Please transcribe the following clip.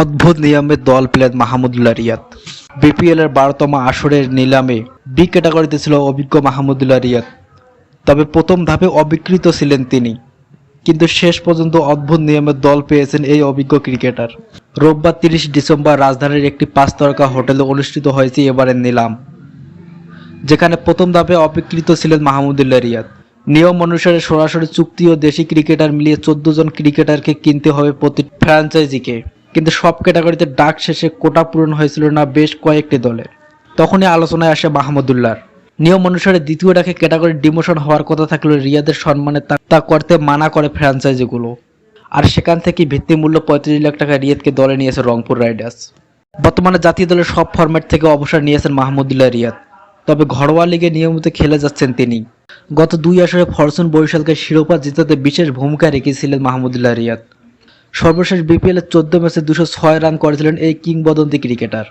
অদ্ভুত নিয়মে দল পেলেন মাহমুদুল্লাহ রিয়াদ। বিপিএল এর 12তম আসরের নিলামে বি ক্যাটাগরিতে ছিল অভিজ্ঞ মাহমুদুল্লাহ রিয়াদ, তবে প্রথম ধাপে অবিক্রিত ছিলেন তিনি, কিন্তু শেষ পর্যন্ত অদ্ভুত নিয়মে দল পেয়েছেন এই অভিজ্ঞ ক্রিকেটার। রোববার 30 ডিসেম্বর রাজধানীর একটি 5 তারকা হোটেলে অনুষ্ঠিত হয়েছে এবারের নিলাম, যেখানে প্রথম ধাপে অবিক্রিত ছিলেন মাহমুদুল্লাহ রিয়াদ। নিয়ম অনুসারে সরাসরি চুক্তি ও দেশি ক্রিকেটার মিলিয়ে 14 জন ক্রিকেটারকে কিনতে হবে প্রতি ফ্র্যাঞ্চাইজিকে, কিন্তু সব ক্যাটাগরিতে ডাক শেষে কোটা পূরণ হয়েছিল না বেশ কয়েকটি দলের। তখনই আলোচনায় আসে মাহমুদুল্লাহর। নিয়ম অনুসারে দ্বিতীয় ডাকে ক্যাটাগরি ডিমোশন হওয়ার কথা থাকলেও রিয়াদের সম্মানে তা করতে মানা করে ফ্র্যাঞ্চাইজিগুলো, আর সেখান থেকে ভিত্তিমূল্য 35 লাখ টাকা রিয়াদকে দলে নিয়েছে রংপুর রাইডার্স। বর্তমানে জাতীয় দলের সব ফরম্যাট থেকে অবসর নিয়েছেন মাহমুদুল্লাহ রিয়াদ, তবে ঘরোয়া লিগে নিয়মিত খেলে যাচ্ছেন তিনি। গত 2 আসরে ফরচুন বরিশালকে শিরোপা জেতাতে বিশেষ ভূমিকা রেখেছিলেন মাহমুদুল্লাহ রিয়াদ। সর্বশেষ বিপিএল এর 14 ম্যাচে 206 রান করেছিলেন এই কিংবদন্তি ক্রিকেটার।